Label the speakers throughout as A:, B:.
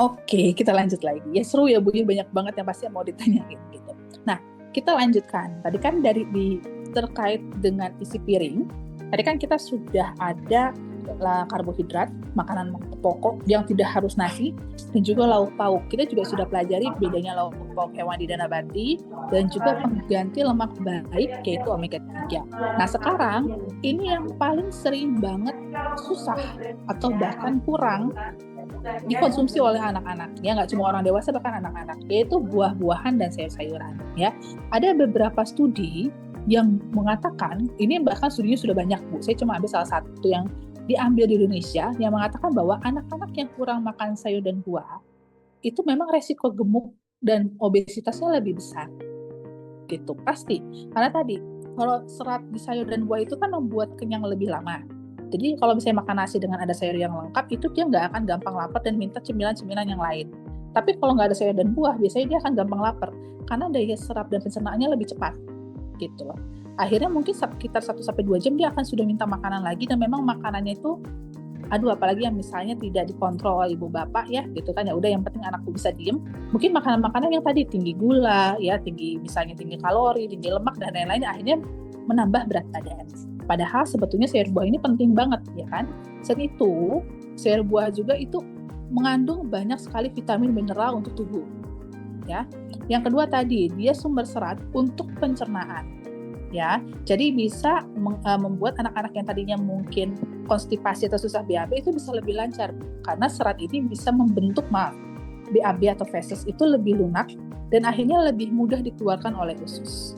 A: Oke, kita lanjut lagi. Ya seru ya Bu, banyak banget yang pasti mau ditanyain gitu. Nah, kita lanjutkan. Tadi kan terkait dengan isi piring, tadi kan kita sudah ada karbohidrat, makanan pokok yang tidak harus nasi, dan juga lauk pauk. Kita juga sudah pelajari bedanya lauk pauk hewani dan nabati, dan juga pengganti lemak baik yaitu omega 3. Nah sekarang, ini yang paling sering banget susah atau bahkan kurang dikonsumsi oleh anak-anak, ya nggak cuma orang dewasa, bahkan anak-anak, yaitu buah-buahan dan sayur-sayuran. Ya, ada beberapa studi yang mengatakan, ini bahkan studinya sudah banyak Bu, saya cuma ambil salah satu yang diambil di Indonesia, yang mengatakan bahwa anak-anak yang kurang makan sayur dan buah, itu memang resiko gemuk dan obesitasnya lebih besar. Gitu, pasti. Karena tadi, kalau serat di sayur dan buah itu kan membuat kenyang lebih lama. Jadi kalau misalnya makan nasi dengan ada sayur yang lengkap, itu dia nggak akan gampang lapar dan minta cemilan-cemilan yang lain. Tapi kalau nggak ada sayur dan buah, biasanya dia akan gampang lapar, karena daya serap dan pencernaannya lebih cepat. Gitu loh. Akhirnya mungkin sekitar 1-2 jam dia akan sudah minta makanan lagi, dan memang makanannya itu, apalagi yang misalnya tidak dikontrol oleh ibu bapak ya, gitu kan, ya udah yang penting anakku bisa diem, mungkin makanan-makanan yang tadi tinggi gula, ya misalnya tinggi kalori, tinggi lemak dan lain-lain, akhirnya menambah berat badan. Padahal sebetulnya sayur buah ini penting banget, ya kan? Selain itu, sayur buah juga itu mengandung banyak sekali vitamin mineral untuk tubuh. Ya. Yang kedua tadi, dia sumber serat untuk pencernaan. Ya. Jadi bisa membuat anak-anak yang tadinya mungkin konstipasi atau susah BAB itu bisa lebih lancar, karena serat ini bisa membentuk BAB atau feses itu lebih lunak dan akhirnya lebih mudah dikeluarkan oleh usus.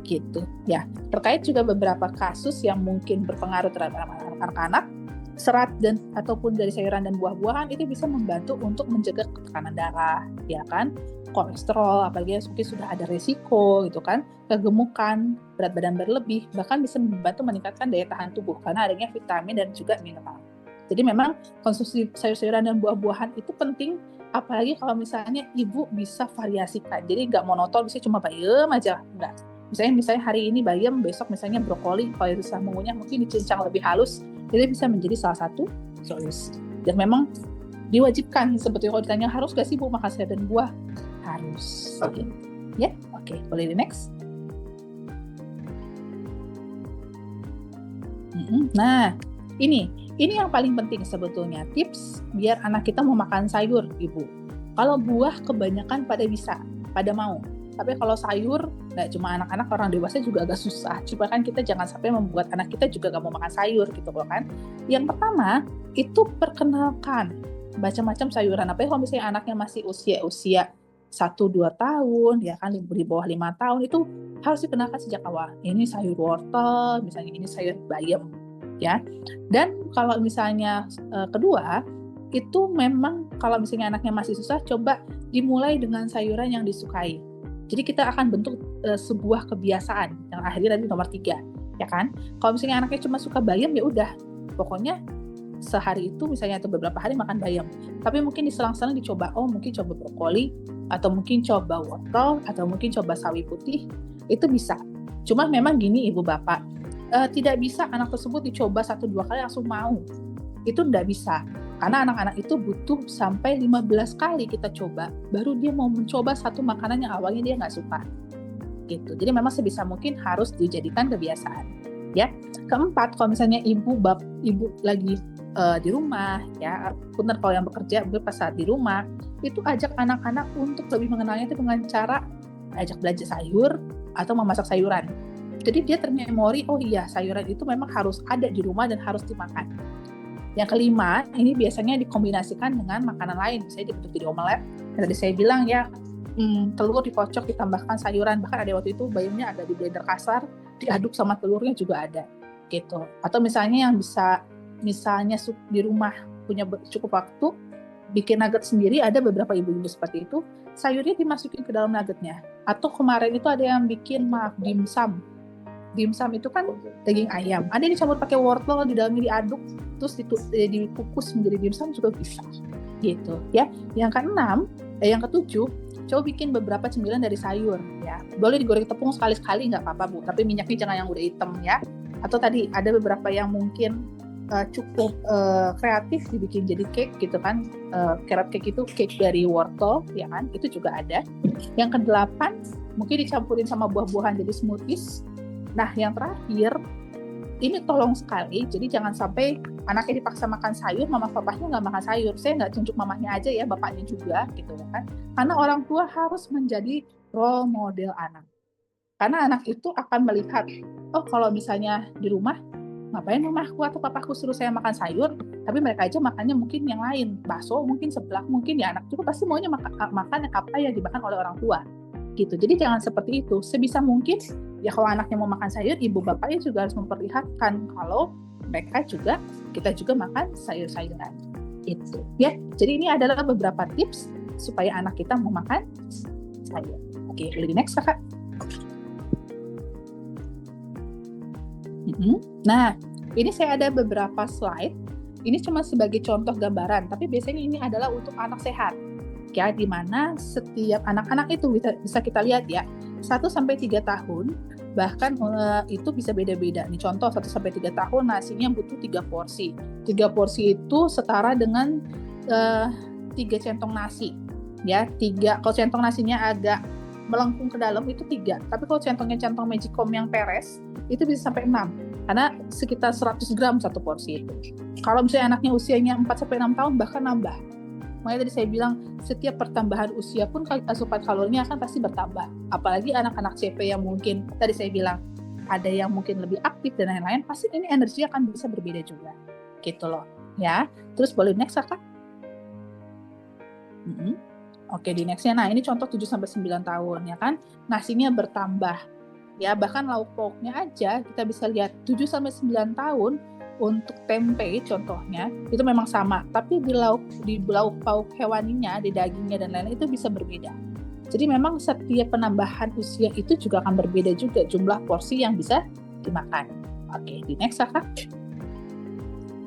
A: Gitu ya. Terkait juga beberapa kasus yang mungkin berpengaruh terhadap anak-anak, serat dan ataupun dari sayuran dan buah-buahan itu bisa membantu untuk menjaga tekanan darah, ya kan, kolesterol, apalagi mungkin sudah ada resiko gitu kan, kegemukan, berat badan berlebih, bahkan bisa membantu meningkatkan daya tahan tubuh karena adanya vitamin dan juga mineral. Jadi memang konsumsi sayur-sayuran dan buah-buahan itu penting, apalagi kalau misalnya ibu bisa variasikan, jadi nggak monoton, bisa cuma bayam aja, enggak. Misalnya hari ini bayam, besok misalnya brokoli, kalau susah mengunyah mungkin dicincang lebih halus, jadi bisa menjadi salah satu solusi. Dan memang diwajibkan, sebetulnya kalau ditanya harus gak sih Bu makan sayur dan buah? Harus. Okay. Ya, oke. Boleh di next. Nah, ini yang paling penting sebetulnya, tips biar anak kita mau makan sayur, Ibu. Kalau buah kebanyakan pada mau. Tapi kalau sayur, nggak cuma anak-anak, orang dewasa juga agak susah. Cuma kan kita jangan sampai membuat anak kita juga nggak mau makan sayur gitu kan. Yang pertama, itu perkenalkan macam-macam sayuran. Apalagi kalau misalnya anaknya masih usia 1-2 tahun, ya kan, di bawah 5 tahun, itu harus dikenalkan sejak awal. Ini sayur wortel, misalnya ini sayur bayam, ya. Dan kalau misalnya kedua, itu memang kalau misalnya anaknya masih susah, coba dimulai dengan sayuran yang disukai. Jadi kita akan bentuk sebuah kebiasaan yang akhirnya nanti nomor 3, ya kan? Kalau misalnya anaknya cuma suka bayam, ya udah, pokoknya sehari itu misalnya atau beberapa hari makan bayam. Tapi mungkin diselang-selang dicoba, mungkin coba brokoli, atau mungkin coba wortel, atau mungkin coba sawi putih, itu bisa. Cuma memang gini Ibu Bapak, tidak bisa anak tersebut dicoba 1-2 kali langsung mau. Itu tidak bisa. Karena anak-anak itu butuh sampai 15 kali kita coba, baru dia mau mencoba satu makanan yang awalnya dia nggak suka. Gitu. Jadi memang sebisa mungkin harus dijadikan kebiasaan. Ya. Keempat, kalau misalnya ibu lagi di rumah, ya, benar kalau yang bekerja pas saat di rumah, itu ajak anak-anak untuk lebih mengenalnya itu dengan cara ajak belanja sayur atau memasak sayuran. Jadi dia termemori, oh iya sayuran itu memang harus ada di rumah dan harus dimakan. Yang kelima, ini biasanya dikombinasikan dengan makanan lain, misalnya dibentuk jadi omelet. Tadi saya bilang ya, telur dikocok ditambahkan sayuran, bahkan ada waktu itu bayamnya ada di blender kasar, diaduk sama telurnya juga ada, gitu. Atau misalnya yang bisa, misalnya di rumah punya cukup waktu, bikin nugget sendiri, ada beberapa ibu-ibu seperti itu, sayurnya dimasukin ke dalam nuggetnya. Atau kemarin itu ada yang bikin dimsum. Dimsum itu kan daging ayam, ada yang dicampur pakai wortel, di dalamnya diaduk, terus dikukus menjadi dimsum juga bisa, gitu ya. Yang ketujuh, coba bikin beberapa cemilan dari sayur, ya. Boleh digoreng tepung sekali-sekali nggak apa-apa Bu, tapi minyaknya jangan yang udah hitam ya. Atau tadi ada beberapa yang mungkin cukup kreatif dibikin jadi cake gitu kan. Carrot cake itu cake dari wortel ya kan, itu juga ada. Yang kedelapan mungkin dicampurin sama buah-buahan jadi smoothies. Nah yang terakhir ini tolong sekali, jadi jangan sampai anaknya dipaksa makan sayur, mama papahnya nggak makan sayur. Saya nggak tunjuk mamahnya aja ya, bapaknya juga gitu kan. Karena orang tua harus menjadi role model anak. Karena anak itu akan melihat, oh kalau misalnya di rumah, ngapain mamaku atau papaku suruh saya makan sayur, tapi mereka aja makannya mungkin yang lain, bakso mungkin, seblak mungkin, ya anak juga pasti maunya makan apa yang dimakan oleh orang tua. Gitu. Jadi jangan seperti itu. Sebisa mungkin ya kalau anaknya mau makan sayur, ibu bapaknya juga harus memperlihatkan kalau kita juga makan sayur-sayuran. Itu ya. Jadi ini adalah beberapa tips supaya anak kita mau makan sayur. Oke, boleh di next Kakak. Nah, ini saya ada beberapa slide. Ini cuma sebagai contoh gambaran, tapi biasanya ini adalah untuk anak sehat. Ya, di mana setiap anak-anak itu bisa kita lihat ya, 1-3 tahun, bahkan itu bisa beda-beda. Nih contoh 1-3 tahun nasinya butuh 3 porsi. 3 porsi itu setara dengan 3 centong nasi. Ya, 3. Kalau centong nasinya agak melengkung ke dalam itu 3. Tapi kalau centong Magicom yang peres itu bisa sampai 6. Karena sekitar 100 gram satu porsi itu. Kalau misalnya anaknya usianya 4-6 tahun bahkan nambah. Makanya tadi saya bilang setiap pertambahan usia pun asupan kalorinya akan pasti bertambah. Apalagi anak-anak CP yang mungkin tadi saya bilang ada yang mungkin lebih aktif dan lain-lain, pasti ini energi akan bisa berbeda juga. Gitu loh. Ya. Terus boleh next Kak? Oke, di nextnya. Nah, ini contoh 7-9 tahun ya kan. Nasinya bertambah. Ya, bahkan lauk pauknya aja kita bisa lihat 7-9 tahun. Untuk tempe contohnya itu memang sama, tapi di lauk pauk hewaninya, di dagingnya dan lain-lain itu bisa berbeda. Jadi memang setiap penambahan usia itu juga akan berbeda juga jumlah porsi yang bisa dimakan. Oke, di next Kak.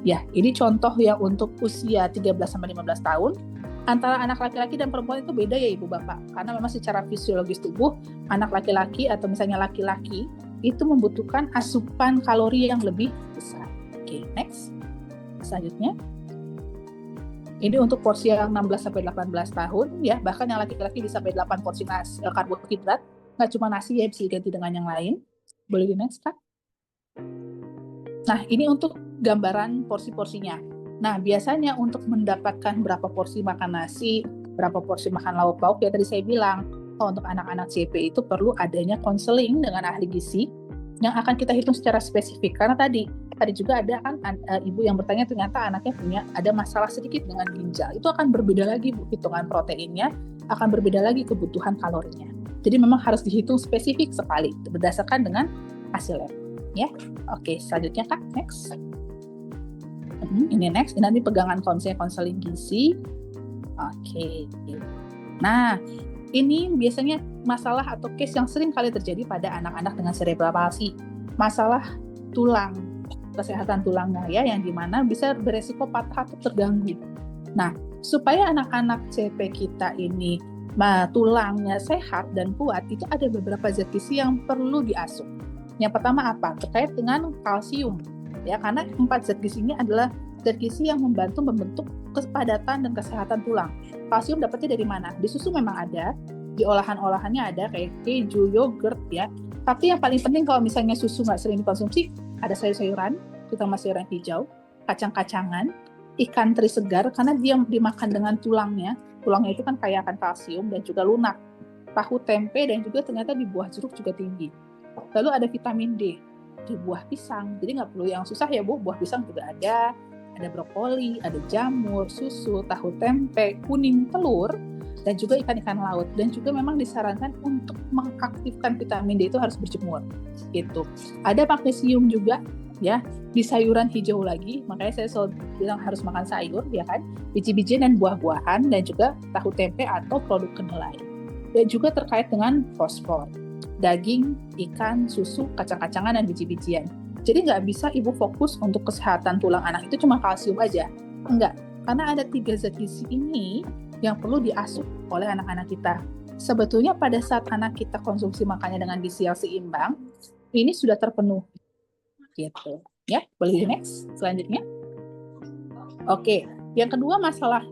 A: Ya, ini contoh yang untuk usia 13-15 tahun. Antara anak laki-laki dan perempuan itu beda ya Ibu Bapak, karena memang secara fisiologis tubuh anak laki-laki atau misalnya laki-laki itu membutuhkan asupan kalori yang lebih besar. Oke, next. Selanjutnya. Ini untuk porsi yang 16-18 tahun ya, bahkan yang laki-laki bisa sampai 8 porsi karbohidrat, nggak cuma nasi ya, bisa diganti dengan yang lain. Boleh di next, Kak? Nah, ini untuk gambaran porsi-porsinya. Nah, biasanya untuk mendapatkan berapa porsi makan nasi, berapa porsi makan lauk pauk, ya tadi saya bilang, kalau untuk anak-anak CP itu perlu adanya konseling dengan ahli gizi yang akan kita hitung secara spesifik. Karena tadi juga ada kan ibu yang bertanya ternyata anaknya ada masalah sedikit dengan ginjal. Itu akan berbeda lagi Bu, hitungan proteinnya, akan berbeda lagi kebutuhan kalorinya. Jadi memang harus dihitung spesifik sekali berdasarkan dengan hasil lab. Ya, oke, selanjutnya Kak, next. Ini next, ini nanti pegangan konseling gizi. Oke. Nah, ini biasanya masalah atau case yang sering kali terjadi pada anak-anak dengan cerebral palsy. Masalah tulang, kesehatan tulangnya ya, yang dimana bisa beresiko patah atau terganggu. Nah, supaya anak-anak CP kita ini tulangnya sehat dan kuat, itu ada beberapa zat gizi yang perlu diasup. Yang pertama apa? Terkait dengan kalsium. Ya, karena 4 zat gizi ini adalah zat gizi yang membentuk kepadatan dan kesehatan tulang. Kalsium dapatnya dari mana? Di susu memang ada, di olahan-olahannya ada kayak keju, yogurt ya. Tapi yang paling penting kalau misalnya susu nggak sering dikonsumsi, ada sayur-sayuran, terutama sayuran hijau, kacang-kacangan, ikan teri segar karena dia dimakan dengan tulangnya. Tulangnya itu kan kaya akan kalsium dan juga lunak. Tahu, tempe, dan juga ternyata di buah jeruk juga tinggi. Lalu ada vitamin D di buah pisang. Jadi nggak perlu yang susah ya Bu, buah pisang juga ada brokoli, ada jamur, susu, tahu tempe, kuning, telur, dan juga ikan-ikan laut. Dan juga memang disarankan untuk mengaktifkan vitamin D itu harus berjemur. Gitu. Ada magnesium juga ya di sayuran hijau lagi, makanya saya selalu bilang harus makan sayur ya kan, biji-bijian dan buah-buahan, dan juga tahu tempe atau produk kedelai. Dan juga terkait dengan fosfor, daging, ikan, susu, kacang-kacangan, dan biji-bijian. Jadi nggak bisa ibu fokus untuk kesehatan tulang anak itu cuma kalsium aja. Enggak, karena ada 3 zat gizi ini yang perlu diasup oleh anak-anak kita. Sebetulnya pada saat anak kita konsumsi makannya dengan gizi yang seimbang, ini sudah terpenuhi. Gitu. Ya, boleh di next selanjutnya. Oke, yang kedua masalah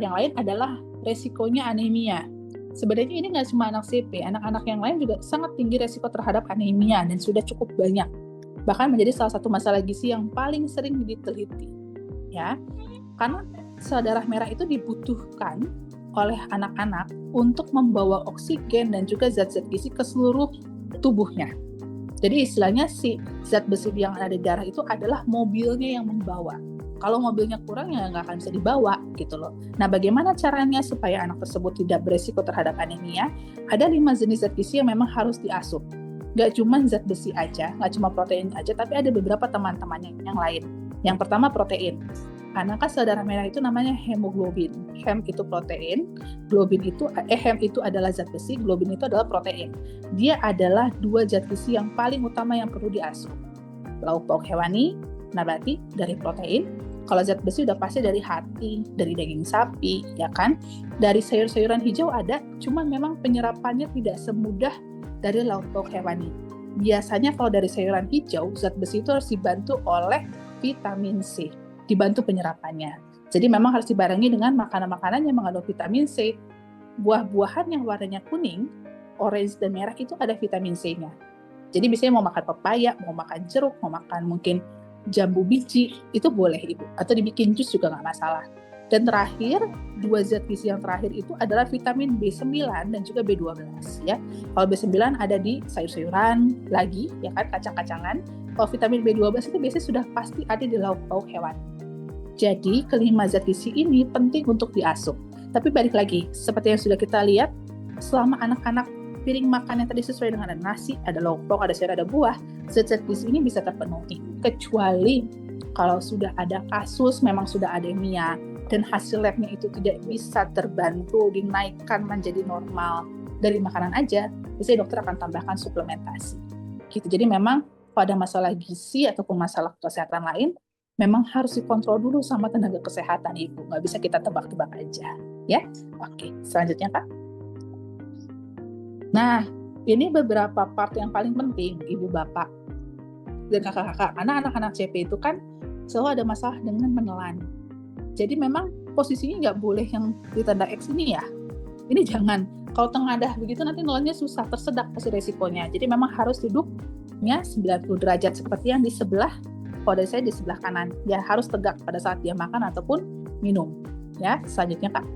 A: yang lain adalah resikonya anemia. Sebenarnya ini nggak cuma anak CP, anak-anak yang lain juga sangat tinggi resiko terhadap anemia dan sudah cukup banyak. Bahkan menjadi salah satu masalah gizi yang paling sering diteliti. Ya, karena sel darah merah itu dibutuhkan oleh anak-anak untuk membawa oksigen dan juga zat-zat gizi ke seluruh tubuhnya. Jadi istilahnya si zat besi yang ada di darah itu adalah mobilnya yang membawa. Kalau mobilnya kurang ya nggak akan bisa dibawa gitu loh. Nah, bagaimana caranya supaya anak tersebut tidak beresiko terhadap anemia? Ada 5 jenis zat gizi yang memang harus diasup. Nggak cuma zat besi aja, nggak cuma protein aja, tapi ada beberapa teman-temannya yang lain. Yang pertama protein. Karena kan sel darah merah itu namanya hemoglobin. Hem itu protein, hem itu adalah zat besi, globin itu adalah protein. Dia adalah 2 zat gizi yang paling utama yang perlu diasup. Lauk pauk hewani, nabati dari protein. Kalau zat besi udah pasti dari hati, dari daging sapi, ya kan? Dari sayur-sayuran hijau ada, cuman memang penyerapannya tidak semudah dari lauk pauk hewani. Biasanya kalau dari sayuran hijau, zat besi itu harus dibantu oleh vitamin C. Dibantu penyerapannya. Jadi memang harus dibarengi dengan makanan-makanan yang mengandung vitamin C. Buah-buahan yang warnanya kuning, orange dan merah itu ada vitamin C-nya. Jadi biasanya mau makan pepaya, mau makan jeruk, mau makan mungkin jambu biji, itu boleh Ibu. Atau dibikin jus juga nggak masalah. Dan terakhir, 2 zat gizi yang terakhir itu adalah vitamin B9 dan juga B12 ya. Kalau B9 ada di sayur-sayuran lagi, ya kan, kacang-kacangan. Kalau vitamin B12 itu biasanya sudah pasti ada di lauk pauk hewan. Jadi, kelima zat gizi ini penting untuk diasup. Tapi balik lagi, seperti yang sudah kita lihat, selama anak-anak piring makan yang tadi sesuai dengan ada nasi, ada lauk pauk, ada sayur, ada buah, zat-zat gizi ini bisa terpenuhi. Kecuali kalau sudah ada kasus memang sudah anemia dan hasil labnya itu tidak bisa terbantu dinaikkan menjadi normal dari makanan aja, biasanya dokter akan tambahkan suplementasi. Gitu. Jadi memang pada masalah gizi ataupun masalah kesehatan lain, memang harus dikontrol dulu sama tenaga kesehatan Ibu. Nggak bisa kita tebak-tebak aja. Ya, oke. Selanjutnya Kak. Nah, ini beberapa part yang paling penting Ibu Bapak dan kakak-kakak. Karena anak-anak CP itu kan selalu ada masalah dengan menelan. Jadi memang posisinya nggak boleh yang di tanda X ini ya. Ini jangan. Kalau tengadah begitu nanti nelannya susah, tersedak pasti resikonya. Jadi memang harus duduknya 90 derajat seperti yang di sebelah. Kalau dari saya di sebelah kanan, ya harus tegak pada saat dia makan ataupun minum. Ya, selanjutnya Kak.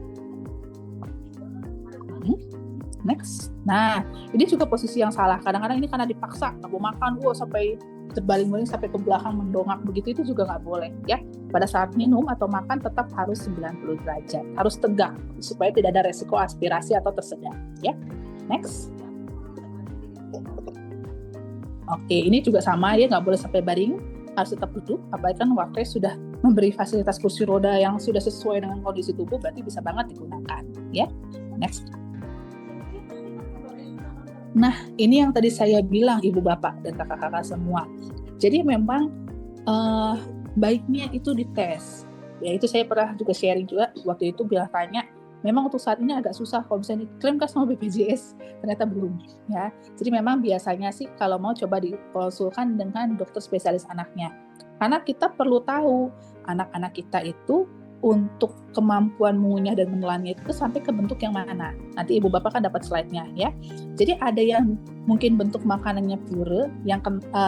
A: Next. Nah, ini juga posisi yang salah. Kadang-kadang ini karena dipaksa, nggak mau makan, sampai terbaling-baling sampai ke belakang mendongak begitu, itu juga nggak boleh. Ya, pada saat minum atau makan tetap harus 90 derajat, harus tegak supaya tidak ada resiko aspirasi atau tersedak. Ya, next. Oke, ini juga sama ya, nggak boleh sampai baring, harus tetap duduk. Apalagi kan waktunya sudah memberi fasilitas kursi roda yang sudah sesuai dengan kondisi tubuh, berarti bisa banget digunakan. Ya, next. Nah, ini yang tadi saya bilang Ibu Bapak dan kakak-kakak semua. Jadi memang baiknya itu dites. Ya itu saya pernah juga sharing juga waktu itu bilang tanya, memang untuk saat ini agak susah kalau misalnya diklaim kan sama BPJS, ternyata belum. Ya, jadi memang biasanya sih kalau mau coba dikonsulkan dengan dokter spesialis anaknya. Karena kita perlu tahu anak-anak kita itu untuk kemampuan mengunyah dan menelannya itu sampai ke bentuk yang mana. Nanti Ibu Bapak kan dapat slide-nya ya. Jadi ada yang mungkin bentuk makanannya pure, yang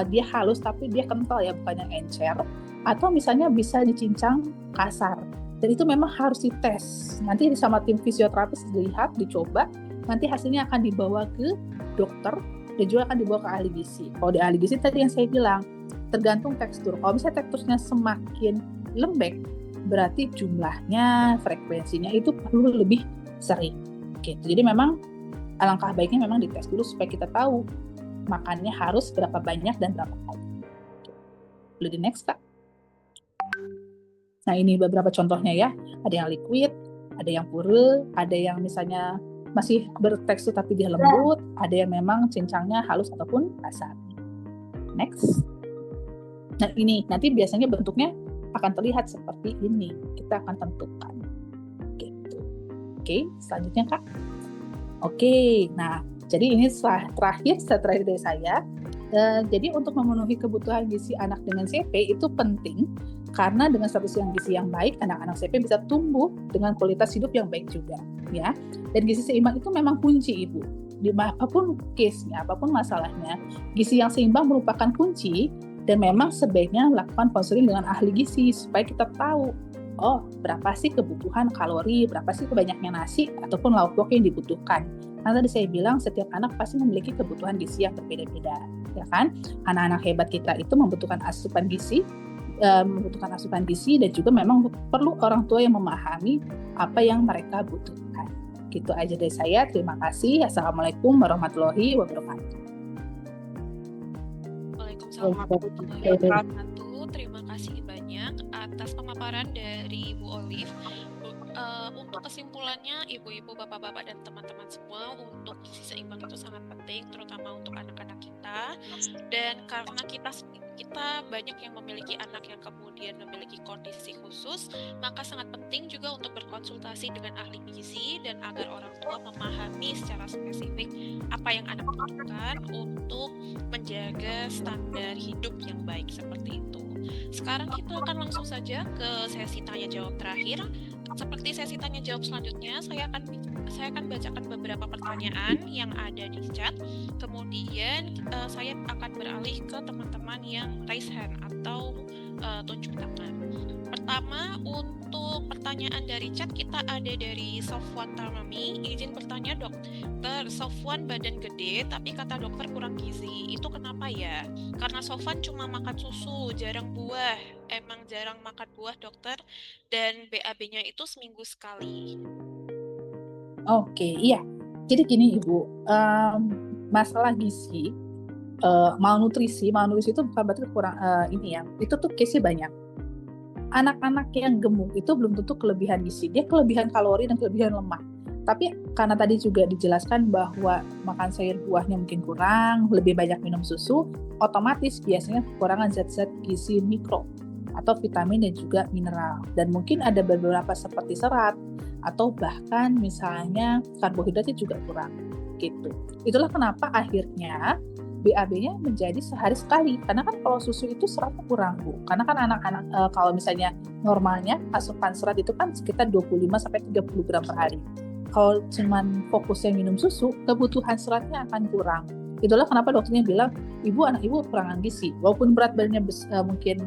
A: dia halus tapi dia kental ya, bukan yang encer. Atau misalnya bisa dicincang kasar. Dan itu memang harus dites. Nanti sama tim fisioterapis dilihat, dicoba. Nanti hasilnya akan dibawa ke dokter dan juga akan dibawa ke ahli gizi. Kalau di ahli gizi tadi yang saya bilang, tergantung tekstur. Kalau misalnya teksturnya semakin lembek, berarti jumlahnya, frekuensinya itu perlu lebih sering. Gitu. Jadi memang alangkah baiknya memang dites dulu supaya kita tahu makannya harus berapa banyak dan berapa kali. Boleh di next Kak. Nah ini beberapa contohnya ya. Ada yang liquid, ada yang pure, ada yang misalnya masih bertekstur tapi dia lembut, ada yang memang cincangnya halus ataupun kasar. Next. Nah ini nanti biasanya bentuknya akan terlihat seperti ini. Kita akan tentukan. Gitu. Oke, selanjutnya Kak. Oke, nah jadi ini terakhir dari saya. Jadi untuk memenuhi kebutuhan gizi anak dengan CP itu penting karena dengan status gizi yang baik, anak-anak CP bisa tumbuh dengan kualitas hidup yang baik juga, ya. Dan gizi seimbang itu memang kunci, Ibu. Di apapun case-nya, apapun masalahnya, gizi yang seimbang merupakan kunci dan memang sebaiknya lakukan konseling dengan ahli gizi supaya kita tahu, oh berapa sih kebutuhan kalori, berapa sih banyaknya nasi ataupun lauk pauk yang dibutuhkan. Karena tadi saya bilang setiap anak pasti memiliki kebutuhan gizi yang berbeda-beda, ya kan? Anak-anak hebat kita itu membutuhkan asupan gizi, dan juga memang perlu orang tua yang memahami apa yang mereka butuhkan. Gitu aja dari saya. Terima kasih. Assalamualaikum warahmatullahi wabarakatuh.
B: Waalaikumsalam warahmatullahi wabarakatuh. Terima kasih banyak atas pemaparan dari Bu Olive. Untuk kesimpulannya, ibu-ibu, bapak-bapak, dan teman-teman semua, untuk gizi seimbang itu sangat penting, terutama untuk anak-anak kita. Dan karena kita banyak yang memiliki anak yang kemudian memiliki kondisi khusus, maka sangat penting juga untuk berkonsultasi dengan ahli gizi dan agar orang tua memahami secara spesifik apa yang anak butuhkan untuk menjaga standar hidup yang baik seperti itu. Sekarang kita akan langsung saja ke sesi tanya jawab terakhir. Seperti sesi tanya jawab selanjutnya, saya akan bacakan beberapa pertanyaan yang ada di chat. Kemudian saya akan beralih ke teman-teman yang raise hand atau tunjuk tangan. Pertama, untuk pertanyaan dari chat kita ada dari Sofwan Tamami. Izin bertanya, dokter, Sofwan badan gede tapi kata dokter kurang gizi. Itu kenapa ya? Karena Sofwan cuma makan susu, jarang buah. Emang jarang makan buah, dokter, dan BAB-nya itu seminggu sekali.
A: Oke, iya. Jadi gini Ibu, masalah gizi, malnutrisi itu bukan berarti kurang itu tuh case-nya banyak. Anak-anak yang gemuk itu belum tentu kelebihan gizi, dia kelebihan kalori dan kelebihan lemak. Tapi karena tadi juga dijelaskan bahwa makan sayur buahnya mungkin kurang, lebih banyak minum susu, otomatis biasanya kekurangan zat-zat gizi mikro atau vitamin dan juga mineral. Dan mungkin ada beberapa seperti serat atau bahkan misalnya karbohidratnya juga kurang gitu. Itulah kenapa akhirnya BAB-nya menjadi sehari sekali. Karena kan kalau susu itu seratnya kurang, Bu. Karena kan anak-anak kalau misalnya normalnya asupan serat itu kan sekitar 25-30 gram per hari. Kalau cuman fokusnya minum susu, kebutuhan seratnya akan kurang. Itulah kenapa dokternya bilang, anak ibu kekurangan gizi. Walaupun berat badannya mungkin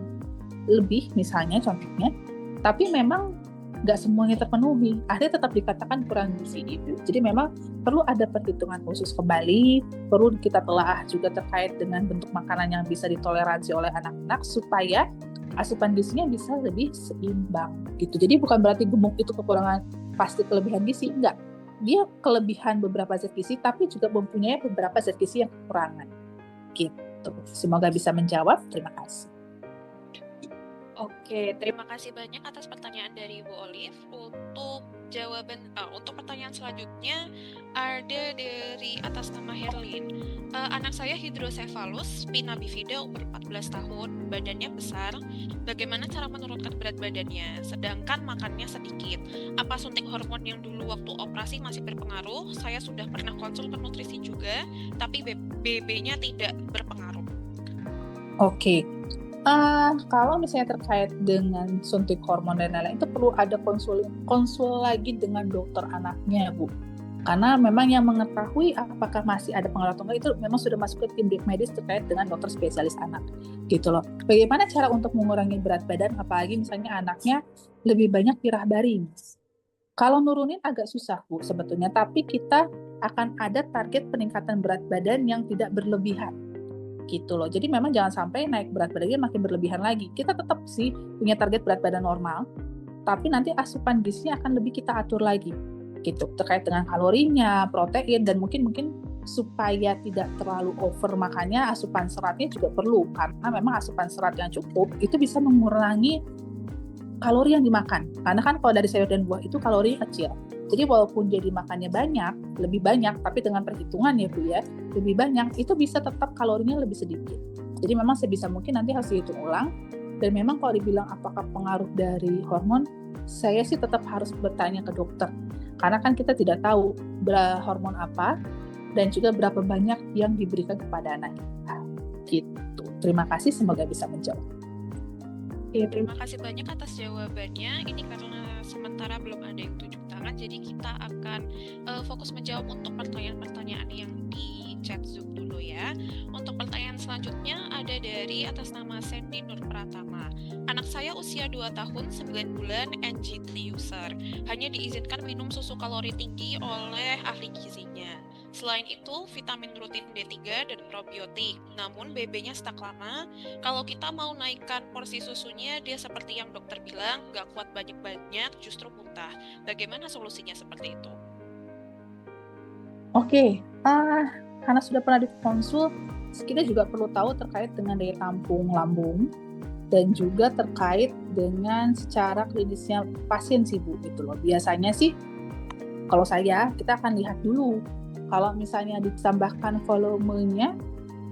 A: lebih misalnya contohnya, tapi memang nggak semuanya terpenuhi, akhirnya tetap dikatakan kurang gizi ibu. Jadi memang perlu ada perhitungan khusus kembali, perlu kita telah juga terkait dengan bentuk makanan yang bisa ditoleransi oleh anak-anak supaya asupan gizinya bisa lebih seimbang gitu. Jadi bukan berarti gemuk itu kekurangan pasti kelebihan gizi, enggak. Dia kelebihan beberapa zat gizi tapi juga mempunyai beberapa zat gizi yang kekurangan gitu. Semoga bisa menjawab. Terima kasih.
B: Oke, terima kasih banyak atas pertanyaan dari Bu Olive. Untuk pertanyaan selanjutnya ada dari atas nama Herlin. Anak saya hidrosefalus, spina bifida, umur 14 tahun, badannya besar. Bagaimana cara menurunkan berat badannya? Sedangkan makannya sedikit. Apa suntik hormon yang dulu waktu operasi masih berpengaruh? Saya sudah pernah konsul ke nutrisi juga, tapi BB-nya tidak berpengaruh.
A: Oke. Kalau misalnya terkait dengan suntik hormon dan lain-lain, itu perlu ada konsul lagi dengan dokter anaknya, Bu. Karena memang yang mengetahui apakah masih ada pengaruh atau enggak itu memang sudah masuk ke tim medis terkait dengan dokter spesialis anak, gitu loh. Bagaimana cara untuk mengurangi berat badan, apalagi misalnya anaknya lebih banyak tirah baring? Kalau nurunin agak susah, Bu, sebetulnya, tapi kita akan ada target peningkatan berat badan yang tidak berlebihan. Gitu loh. Jadi memang jangan sampai naik berat badannya makin berlebihan lagi. Kita tetap sih punya target berat badan normal, tapi nanti asupan gizinya akan lebih kita atur lagi. Gitu. Terkait dengan kalorinya, protein, dan mungkin supaya tidak terlalu over makannya, asupan seratnya juga perlu. Karena memang asupan serat yang cukup itu bisa mengurangi kalori yang dimakan. Karena kan kalau dari sayur dan buah itu kalorinya kecil. Jadi walaupun jadi makannya banyak, lebih banyak, tapi dengan perhitungan ya Bu ya, lebih banyak, itu bisa tetap kalorinya lebih sedikit. Jadi memang sebisa mungkin nanti harus dihitung ulang. Dan memang kalau dibilang apakah pengaruh dari hormon, saya sih tetap harus bertanya ke dokter. Karena kan kita tidak tahu hormon apa, dan juga berapa banyak yang diberikan kepada anak kita. Terima kasih, semoga bisa menjawab.
B: Terima kasih banyak atas jawabannya. Ini karena sementara belum ada yang tunjuk tangan, jadi kita akan fokus menjawab untuk pertanyaan-pertanyaan yang di chat Zoom dulu ya. Untuk pertanyaan selanjutnya ada dari atas nama Sandy Nur Pratama. Anak saya usia 2 tahun 9 bulan NGT user. Hanya diizinkan minum susu kalori tinggi oleh ahli gizinya. Selain itu, vitamin rutin D3 dan probiotik. Namun BB-nya stuck lama. Kalau kita mau naikkan porsi susunya, dia seperti yang dokter bilang, nggak kuat banyak-banyak, justru muntah. Bagaimana solusinya seperti itu?
A: Oke, karena sudah pernah dikonsul, kita juga perlu tahu terkait dengan daya tampung lambung dan juga terkait dengan secara klinisnya pasien sih Bu, gitu loh. Biasanya sih, kalau kita akan lihat dulu. Kalau misalnya ditambahkan volumenya,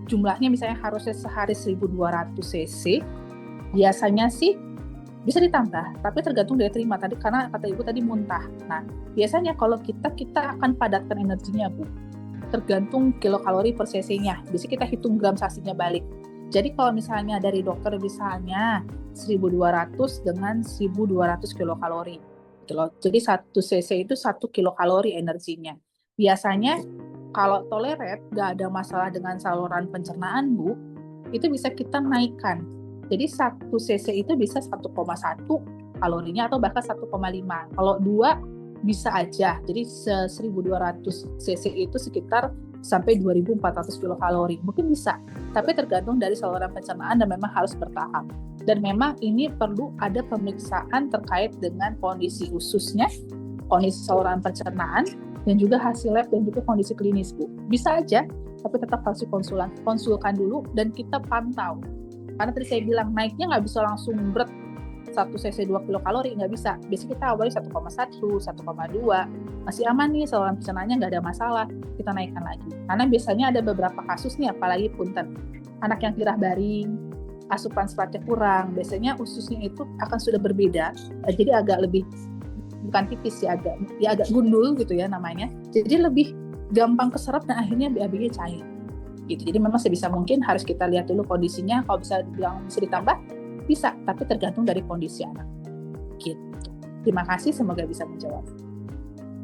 A: jumlahnya misalnya harusnya sehari 1.200 cc, biasanya sih bisa ditambah, tapi tergantung daya terima tadi, karena kata Ibu tadi muntah. Nah, biasanya kalau kita akan padatkan energinya Bu, tergantung kilokalori per cc-nya. Biasanya kita hitung gram sasinya balik. Jadi kalau misalnya dari dokter misalnya 1.200 dengan 1.200 kilokalori, gitu loh. Jadi 1 cc itu 1 kilokalori energinya. Biasanya kalau tolerate, nggak ada masalah dengan saluran pencernaan Bu, itu bisa kita naikkan. Jadi 1 cc itu bisa 1,1 kalorinya atau bahkan 1,5. Kalau 2 bisa aja. Jadi 1.200 cc itu sekitar sampai 2.400 kilokalori. Mungkin bisa, tapi tergantung dari saluran pencernaan dan memang harus bertahap. Dan memang ini perlu ada pemeriksaan terkait dengan kondisi ususnya, kondisi saluran pencernaan, dan juga hasil lab dan juga kondisi klinis Bu. Bisa aja, tapi tetap harus konsulkan dulu dan kita pantau. Karena tadi saya bilang naiknya nggak bisa langsung berat 1 cc 2 kilokalori, nggak bisa. Biasanya kita awalnya 1,1, 1,2, masih aman nih, saluran pencernaannya nggak ada masalah, kita naikkan lagi. Karena biasanya ada beberapa kasus nih, apalagi punten, anak yang tirah baring, asupan seratnya kurang, biasanya ususnya itu akan sudah berbeda, jadi agak lebih, bukan tipis ya, agak gundul gitu ya namanya, jadi lebih gampang keserap dan akhirnya BAB-nya cair gitu. Jadi memang sebisa mungkin harus kita lihat dulu kondisinya. Kalau bisa dibilang bisa ditambah, bisa, tapi tergantung dari kondisi anak gitu. Terima kasih, semoga bisa menjawab.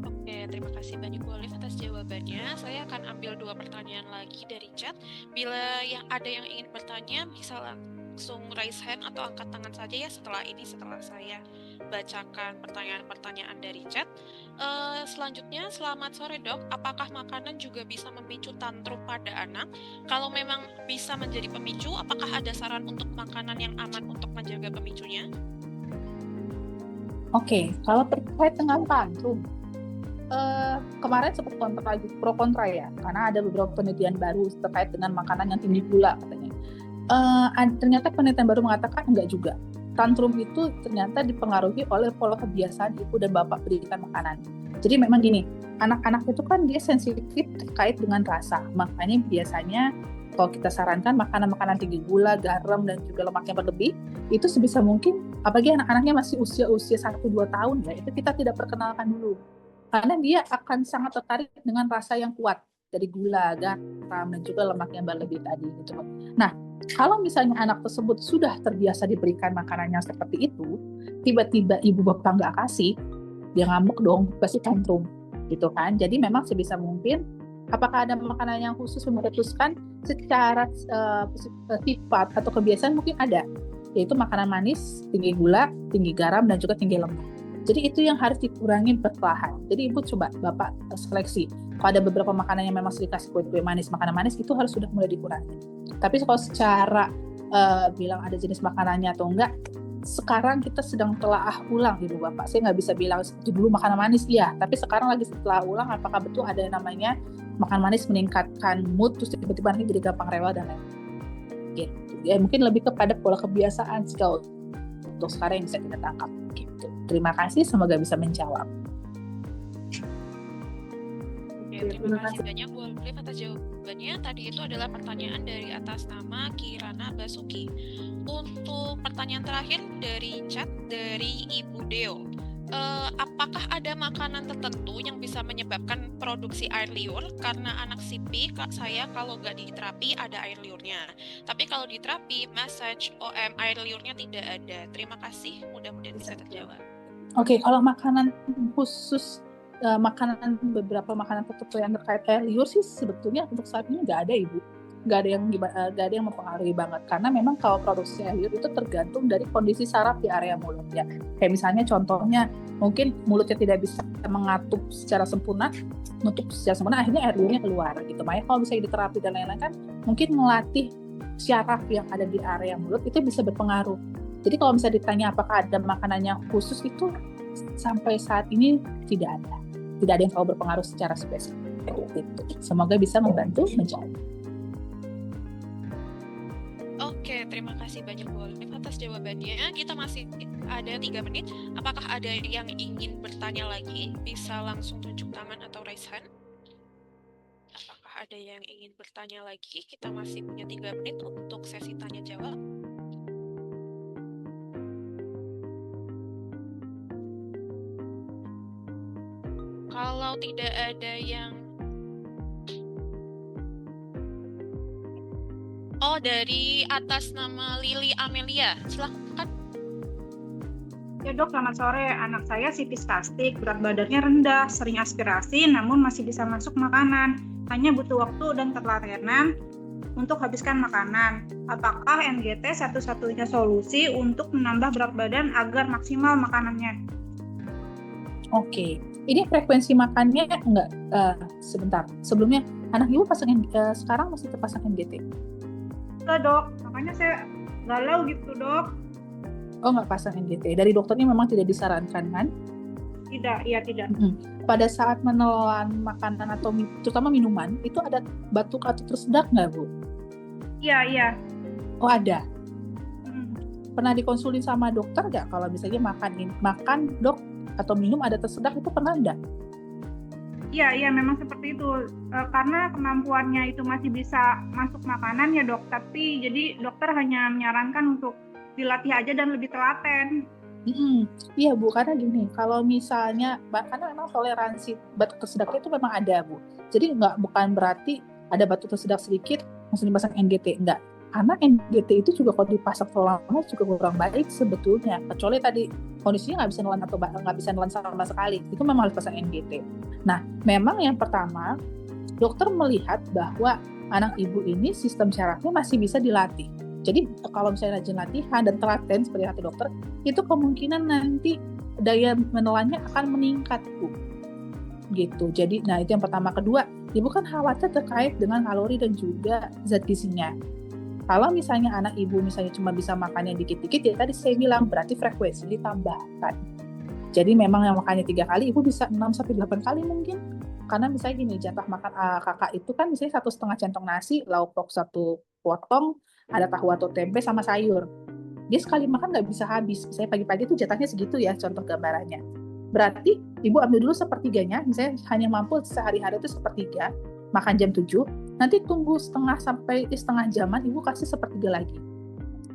B: Oke, terima kasih banyak Bu Olive atas jawabannya. Saya akan ambil 2 pertanyaan lagi dari chat. Bila ada yang ingin bertanya, bisa langsung raise hand atau angkat tangan saja ya setelah saya bacakan pertanyaan-pertanyaan dari chat. Selanjutnya, selamat sore Dok, apakah makanan juga bisa memicu tantrum pada anak? Kalau memang bisa menjadi pemicu, apakah ada saran untuk makanan yang aman untuk menjaga pemicunya?
A: Oke, kalau terkait dengan tantrum, kemarin sempat pro kontra ya, karena ada beberapa penelitian baru terkait dengan makanan yang tinggi gula katanya. Ternyata penelitian baru mengatakan enggak juga. Tantrum itu ternyata dipengaruhi oleh pola kebiasaan ibu dan bapak berikan makanan. Jadi memang gini, anak-anak itu kan dia sensitif terkait dengan rasa. Makanya biasanya kalau kita sarankan makanan-makanan tinggi gula, garam, dan juga lemak yang berlebih, itu sebisa mungkin, apalagi anak-anaknya masih usia 1-2 tahun ya, itu kita tidak perkenalkan dulu. Karena dia akan sangat tertarik dengan rasa yang kuat dari gula, garam, dan juga lemak yang berlebih tadi gitu. Nah, kalau misalnya anak tersebut sudah terbiasa diberikan makanan yang seperti itu, tiba-tiba ibu bapak nggak kasih, dia ngamuk dong, pasti tantrum, gitu kan. Jadi memang sebisa mungkin, apakah ada makanan yang khusus memutuskan secara sifat atau kebiasaan mungkin ada, yaitu makanan manis, tinggi gula, tinggi garam, dan juga tinggi lemak. Jadi itu yang harus dikurangi perlahan. Jadi ibu coba bapak seleksi. Kalau ada beberapa makanan yang memang sering kasih kue-kue manis, makanan manis itu harus sudah mulai dikurangi. Tapi kalau secara bilang ada jenis makanannya atau enggak, sekarang kita sedang telaah ulang ibu bapak. Saya nggak bisa bilang seperti dulu makanan manis, iya. Tapi sekarang lagi setelah ulang, apakah betul ada yang namanya makan manis meningkatkan mood, terus tiba-tiba nanti jadi gampang rewel dan lain-lain. Gitu. Ya mungkin lebih kepada pola kebiasaan sih kalau untuk sekarang yang bisa kita tangkap. Gitu. Terima kasih, semoga bisa menjawab.
B: Terima kasih banyak Bu Olive atas jawabannya. Tadi itu adalah pertanyaan dari atas nama Kirana Basuki. Untuk pertanyaan terakhir dari chat dari Ibu Deo. apakah ada makanan tertentu yang bisa menyebabkan produksi air liur? Karena anak CP, saya kalau nggak di terapi ada air liurnya. Tapi kalau di terapi, massage, OM, air liurnya tidak ada. Terima kasih, mudah-mudahan bisa terjawab.
A: Oke, kalau makanan khusus, beberapa makanan tertentu yang terkait air liur sih sebetulnya untuk saat ini nggak ada, Ibu. Nggak ada yang mempengaruhi banget, karena memang kalau produksi air liur itu tergantung dari kondisi saraf di area mulut ya. Kayak misalnya contohnya mungkin mulutnya tidak bisa mengatup secara sempurna, akhirnya air liurnya keluar gitu. Makanya kalau misalnya diterapi dan lain-lain kan mungkin melatih syaraf yang ada di area mulut itu bisa berpengaruh. Jadi kalau misalnya ditanya apakah ada makanan yang khusus, itu sampai saat ini tidak ada yang selalu berpengaruh secara spesifik gitu. Semoga bisa membantu menjawab.
B: Oke, terima kasih banyak Bu Olive atas jawabannya. Kita masih ada 3 menit. Apakah ada yang ingin bertanya lagi? Bisa langsung tunjuk tangan atau raise hand. Apakah ada yang ingin bertanya lagi? Kita masih punya 3 menit untuk sesi tanya jawab. Kalau tidak ada yang... Oh, dari atas nama Lili Amelia. Silahkan.
C: Ya dok, selamat sore. Anak saya CP spastik, berat badannya rendah, sering aspirasi, namun masih bisa masuk makanan. Hanya butuh waktu dan ketelatenan untuk habiskan makanan. Apakah NGT satu-satunya solusi untuk menambah berat badan agar maksimal makanannya?
A: Oke, ini frekuensi makannya enggak, sebentar. Sebelumnya, anak ibu sekarang masih terpasang NGT?
C: Enggak dok, makanya saya galau gitu dok.
A: Oh, nggak pasang NGT. Dari dokternya memang tidak disarankan kan?
C: Tidak, iya tidak.
A: Pada saat menelan makanan atau terutama minuman, itu ada batuk atau tersedak nggak, Bu?
C: Iya.
A: Oh, ada. Pernah dikonsulin sama dokter nggak kalau misalnya makan dok atau minum ada tersedak, itu pernah nggak?
C: Iya, memang seperti itu. Karena kemampuannya itu masih bisa masuk makanan ya dok, tapi jadi dokter hanya menyarankan untuk dilatih aja dan lebih telaten.
A: Iya Bu, karena gini, kalau misalnya, karena memang toleransi batuk tersedaknya itu memang ada Bu. Jadi bukan berarti ada batuk tersedak sedikit langsung dipasang NGT, enggak. Karena NGT itu juga kalau dipasang terlalu lama juga kurang baik sebetulnya. Kecuali tadi kondisinya nggak bisa nelan atau nggak bisa nelan sama sekali, itu memang harus pasang NGT. Nah, memang yang pertama dokter melihat bahwa anak ibu ini sistem syarafnya masih bisa dilatih. Jadi kalau misalnya rajin latihan dan telaten seperti kata dokter, itu kemungkinan nanti daya menelannya akan meningkat, Bu. Gitu. Jadi, nah itu yang pertama. Kedua, ibu kan khawatir terkait dengan kalori dan juga zat gizinya. Kalau misalnya anak ibu misalnya cuma bisa makannya dikit-dikit, ya tadi saya bilang berarti frekuensi ditambahkan. Jadi memang yang makannya 3 kali, ibu bisa 6-8 kali mungkin. Karena misalnya gini, jatah makan kakak itu kan misalnya 1,5 centong nasi, lauk pauk 1 potong, ada tahu atau tempe sama sayur. Dia sekali makan nggak bisa habis. Misalnya pagi-pagi itu jatahnya segitu ya, contoh gambarannya. Berarti ibu ambil dulu sepertiganya, misalnya hanya mampu sehari-hari itu sepertiga, makan jam 7, nanti tunggu setengah jaman, ibu kasih sepertiga lagi.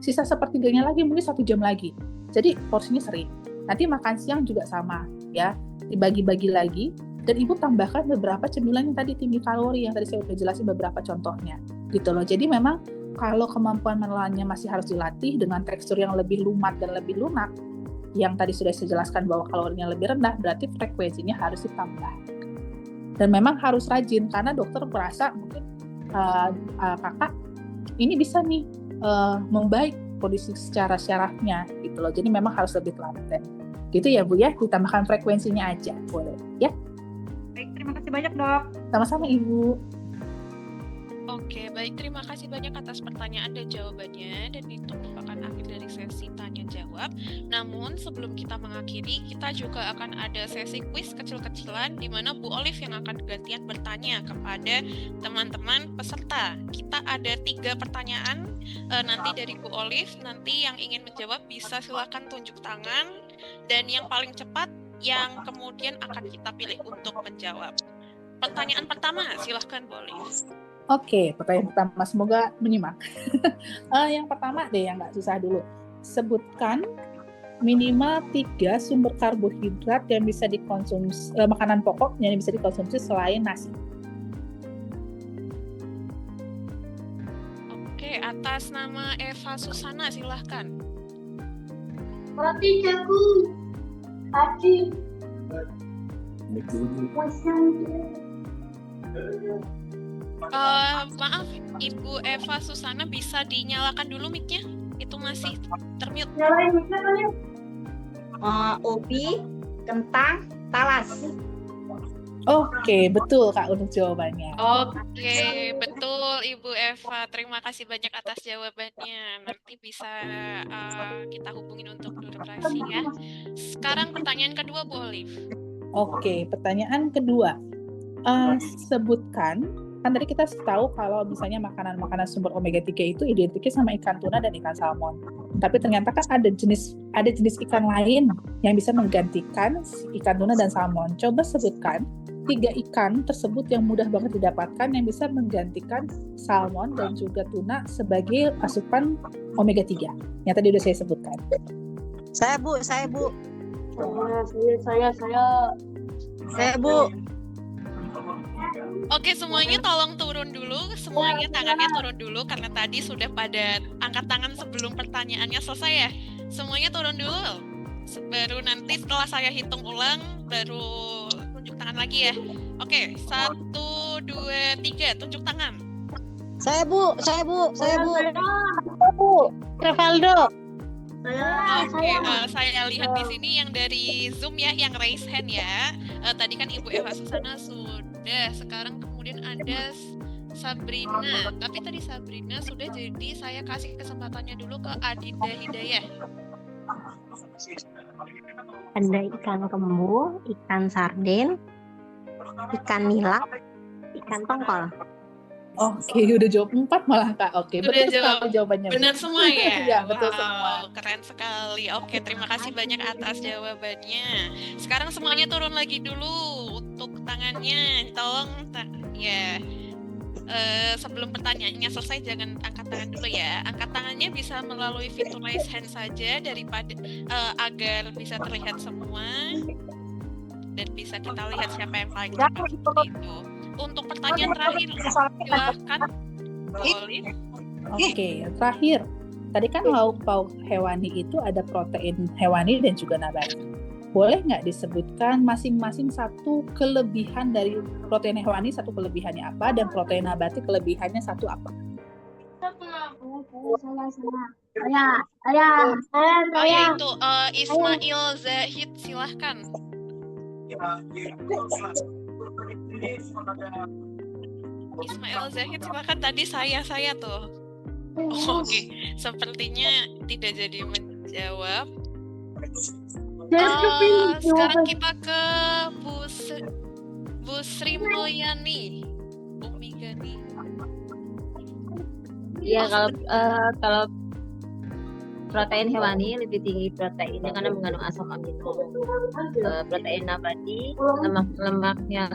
A: Sisa sepertiganya lagi mungkin 1 jam lagi. Jadi porsinya sering. Nanti makan siang juga sama, ya, dibagi-bagi lagi, dan ibu tambahkan beberapa cemilan yang tadi tinggi kalori, yang tadi saya udah jelasin beberapa contohnya, gitu loh. Jadi memang kalau kemampuan menelannya masih harus dilatih dengan tekstur yang lebih lumat dan lebih lunak, yang tadi sudah saya jelaskan bahwa kalorinya lebih rendah, berarti frekuensinya harus ditambah. Dan memang harus rajin, karena dokter merasa mungkin kakak ini bisa nih membaik kondisi secara syarafnya, gitu loh. Jadi memang harus lebih telaten. Gitu ya Bu ya, ditambahkan frekuensinya aja, boleh ya?
C: Baik, terima kasih banyak dok.
A: Sama-sama Ibu.
B: Oke, baik. Terima kasih banyak atas pertanyaan dan jawabannya. Dan itu merupakan akhir dari sesi tanya jawab. Namun sebelum kita mengakhiri, kita juga akan ada sesi kuis kecil-kecilan di mana Bu Olive yang akan gantian bertanya kepada teman-teman peserta. Kita ada 3 pertanyaan nanti dari Bu Olive. Nanti yang ingin menjawab bisa silakan tunjuk tangan. Dan yang paling cepat yang kemudian akan kita pilih untuk menjawab. Pertanyaan pertama, silahkan Bu Olive.
A: Oke, pertanyaan pertama, semoga menyimak. Yang pertama deh, yang nggak susah dulu. Sebutkan minimal 3 sumber karbohidrat yang bisa dikonsumsi, makanan pokok yang bisa dikonsumsi selain nasi.
B: Oke, atas nama Eva Susana silahkan.
D: Roti jagung. Tadi.
B: Maaf, Ibu Eva Susana bisa dinyalakan dulu mic-nya? Itu masih termute.
D: Nyalain mic-nya. Ubi, kentang, talas.
A: Oke, betul Kak untuk jawabannya.
B: Oke, betul Ibu Eva. Terima kasih banyak atas jawabannya. Nanti bisa kita hubungin untuk durasi ya. Sekarang pertanyaan kedua, Bu Olive.
A: Oke, pertanyaan kedua. Sebutkan, kan tadi kita tahu kalau misalnya makanan-makanan sumber omega 3 itu identiknya sama ikan tuna dan ikan salmon. Tapi ternyata kan ada jenis ikan lain yang bisa menggantikan ikan tuna dan salmon. Coba sebutkan 3 ikan tersebut yang mudah banget didapatkan yang bisa menggantikan salmon dan juga tuna sebagai asupan omega 3 yang tadi udah saya sebutkan.
D: Saya Bu.
E: Saya.
D: Bu.
B: Oke, semuanya tolong turun dulu. Semuanya tangannya turun dulu karena tadi sudah pada angkat tangan sebelum pertanyaannya selesai ya. Semuanya turun dulu. Baru nanti setelah saya hitung ulang baru tunjuk tangan lagi ya. Oke, 1, 2, 3 tunjuk tangan.
D: Saya Bu.
E: Revaldo.
B: Oke, saya lihat di sini yang dari Zoom ya, yang raise hand ya. Tadi kan Ibu Eva Susana sudah, sekarang kemudian ada Sabrina. Tapi tadi Sabrina sudah, jadi saya kasih kesempatannya dulu ke Adinda Hidayah.
E: Ada ikan kembung, ikan sarden, ikan nila, ikan tongkol.
A: Oke, udah jawab 4 malah Kak. Oke,
B: Sudah
A: betul
B: jawab.
A: sekali jawabannya.
B: Benar semua ya?
A: Iya, betul semua.
B: Keren sekali. Oke, terima kasih banyak atas jawabannya. Sekarang semuanya turun lagi dulu untuk tangannya. Tolong, ya. Sebelum pertanyaannya selesai, jangan angkat tangan dulu ya. Angkat tangannya bisa melalui fitur raise hand saja daripada agar bisa terlihat semua dan bisa kita lihat siapa yang paling cepat seperti itu. Untuk pertanyaan terakhir, silahkan Bu Olive.
A: Oke, terakhir. Tadi kan lauk pauk hewani itu ada protein hewani dan juga nabati. Boleh nggak disebutkan masing-masing satu kelebihan dari protein hewani, satu kelebihannya apa, dan protein nabati kelebihannya satu apa?
B: Yaitu Ismail Zahid, silahkan. Ismail Zahid, silahkan. Tadi saya tuh. Oke, sepertinya tidak jadi menjawab. Sekarang kita ke Bu Sri Mulyani, Umi Gani.
E: Iya, kalau protein hewani lebih tinggi proteinnya karena mengandung asam amino. Protein nabati lemaknya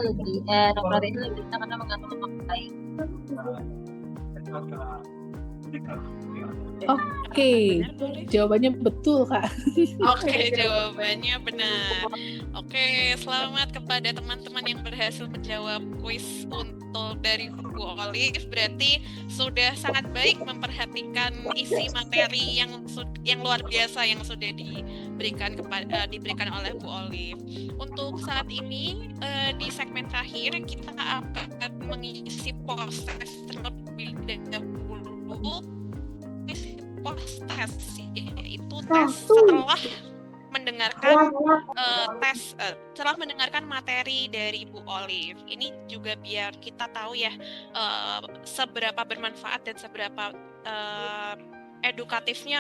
E: lebih proteinnya lebih rendah karena mengandung lemak baik.
A: Oke, jawabannya betul Kak.
B: Oke, jawabannya benar. Oke, selamat kepada teman-teman yang berhasil menjawab kuis untuk dari Bu Olive. Berarti sudah sangat baik memperhatikan isi materi yang luar biasa yang sudah diberikan oleh Bu Olive. Untuk saat ini di segmen terakhir kita akan mengisi proses terlebih dahulu. Post-test yaitu tes setelah mendengarkan materi dari Bu Olive. Ini juga biar kita tahu ya seberapa bermanfaat dan seberapa edukatifnya